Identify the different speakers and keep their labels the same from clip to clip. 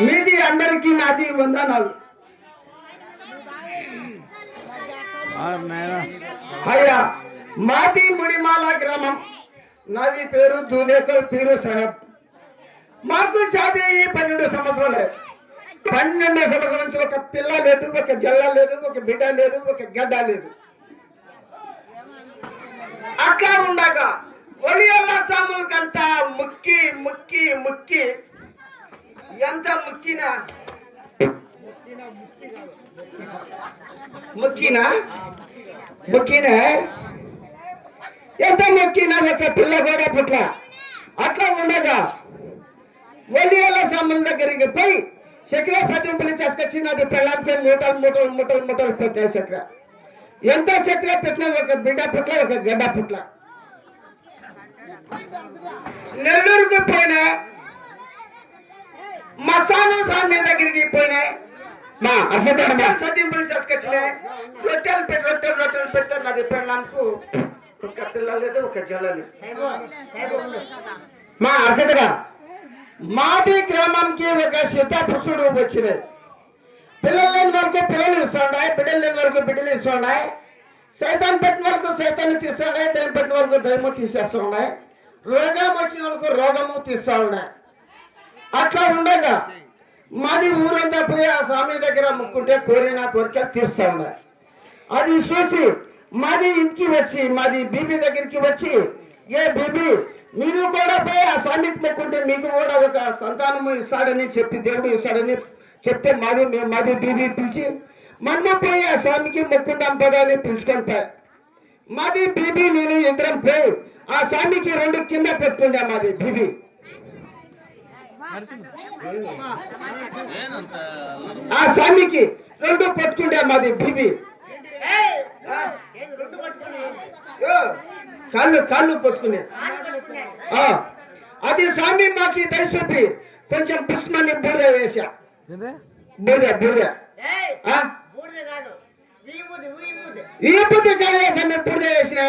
Speaker 1: మీది అందరికీ నాది వందనాలు. అయ్యా మాది ముడిమాల గ్రామం, నాది పేరు దూదేకల్ పీరు సాహెబ్. మాకు షాదీ 12 సంవత్సరాలే. 12 సంవత్సరాల నుంచి ఒక పిల్ల లేదు, ఒక జల్ల లేదు, ఒక బిడ్డ లేదు, ఒక గడ్డ లేదు. అట్లా ఉండగా ఒలియల్ల సాములకంతా ముక్కి ముక్కి ముక్కి ఎంత ముక్కినా ఎంత మొక్కినా ఒక పిల్ల కూడా పుట్ల. అట్లా ఉండగా ఒలియల్ల సాముల దగ్గరికి పోయి చక్ర సదింపులు చేసుకొచ్చినది పెళ్ళాంకి మూటలు మూటలు మూటలు మూటలు పెట్టాయి చక్ర. ఎంత చక్ర పెట్టినా ఒక బిడ్డ పుట్ల, ఒక గడ్డ పుట్ల. నెల్లూరుకు పోయినా, మసాను స్వామి దగ్గరికి పోయినా, మా సదింపులు చేసుకొచ్చినాయి. రొట్టెలు పెట్టి రొట్టెలు రొట్టెలు పెట్టారు. నాది పెళ్ళాంకు ఒక పిల్ల లేదు, ఒక జల్ల లేదు. మా అసలుగా మాది గ్రామానికి ఒక సీతాపురుషుడు వచ్చినాయి. పిల్లలు లేని వరకు పిల్లలు ఇస్తున్నాయి, బిడ్డలు లేని వరకు బిడ్డలు ఇస్తున్నాయి. సైతాన్ని పెట్టిన వరకు సైతాన్ని తీస్తున్నాయి, దయ్యం పెట్టిన వరకు దయ్యము తీసేస్తున్నాయి. రోగం వచ్చిన వరకు రోగము తీస్తూ ఉన్నాయి. అట్లా ఉండగా మాది ఊరంతా పోయి ఆ స్వామి దగ్గర ముక్కుంటే కోరిన కోరిక తీస్తూ ఉన్నాయి. అది చూసి మాది ఇంటికి వచ్చి, మాది బీబీ దగ్గరికి వచ్చి ఏ బేబీ మీరు కూడా పోయి ఆ స్వామికి మొక్కుంటే మీకు కూడా ఒక సంతానం ఇస్తాడని చెప్పి దేవుడు ఇస్తాడని చెప్తే మాది బీబీ పిలిచి మనము పోయి ఆ స్వామికి మొక్కుంటాం పదా అని పిలుచుకొని పోయి మాది బీబీ నేను ఇద్దరం పోయి ఆ స్వామికి 2 కింద పెట్టుకుంటా మాది బీబీ ఆ స్వామికి 2 పట్టుకుంటా మాది బీబీ కాళ్ళు పట్టుకునే అది స్వామి మాకి దయ చూపి కొంచెం పుష్మాన్ని బూడిద వేసా బూడిద విభూతి కావేసా మేము బూడిద వేసిన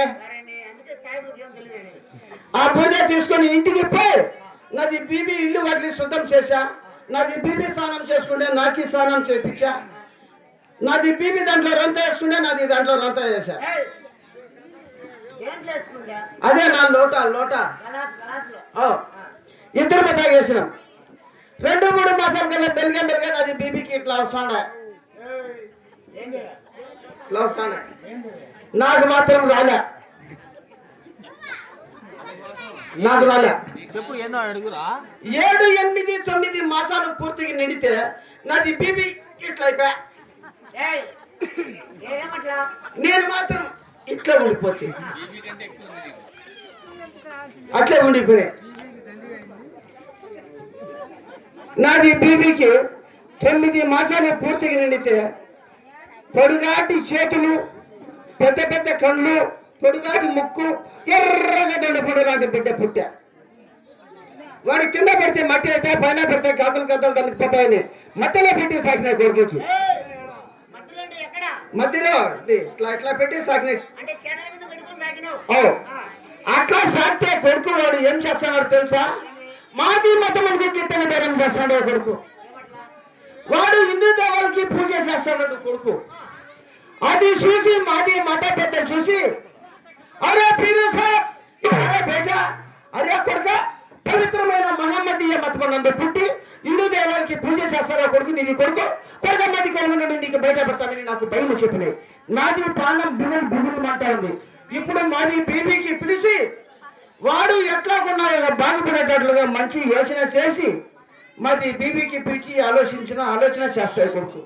Speaker 1: ఆ బూడిద తీసుకొని ఇంటికి పోయి నాది బీబీ ఇల్లు వాటిని శుద్ధం చేశా నాది బీబీ స్నానం చేసుకుంటే నాకి స్నానం చేపించా నాది బీబీ దాంట్లో రంత వేసుకుంటే నాది దాంట్లో రంత వేసా అదే నా లోట ఇద్దరు తాగేసినాం 2-3 మాసాల కల్లా మెల్లిగా అది బీబీకి ఇట్లా వస్తాడా నాకు మాత్రం రాలే
Speaker 2: చెప్పు ఏందో అడుగురా
Speaker 1: 7, 8, 9 మాసాలు పూర్తిగా నిండితే నాది బీబీ ఇట్లా అయిపోయా నేను మాత్రం ఇట్లా ఉండిపోతే అట్లే ఉండిపోయా నాది బీబీకి 9 మాసాలు పూర్తిగా నిండితే పొడుగాటి చేతులు పెద్ద కళ్ళు పొడుగాటి ముక్కు ఎర్రగా దొండపొడు లాంటి బిడ్డ పుట్టా వాడి కింద పెడితే మట్టి అయితే పైన పెడితే కాకులు కథలు దానికి పోతాయని మధ్యలో పెట్టి సాకిన కొడుకుకి మధ్యలో ఇట్లా పెట్టి సాకిన అట్లా సాగితే కొడుకు వాడు ఏం చేస్తున్నాడు తెలుసా మాది మతములకు గిట్టన బేరం చేస్తున్నాడు కొడుకు వాడు హిందూ దేవాలకి పూజ చేస్తున్నాడు కొడుకు అది చూసి మాది మత పెద్దలు చూసి అరే పీరు సాబ్ అరే బేటా అరే కొడుక పవిత్రమైన మహమ్మదీయ మతమునందు పుట్టి హిందూ దేవాలకి పూజ చేస్తారా కొడుకు నీది కొడుకు కొడుకమ్మది కొడుకు నీకు బయట పెడతామని నాకు భయం చెప్పినాయి నాది ప్రాణం బుగులు అంటా ఉంది ఇప్పుడు మాది బీబీకి పిలిచి వాడు ఎట్లా కొన్నారో బాగుపడేటట్లుగా మంచి యోచన చేసి మాది బీబీకి పిలిచి ఆలోచన చేస్తాడు కొడుకు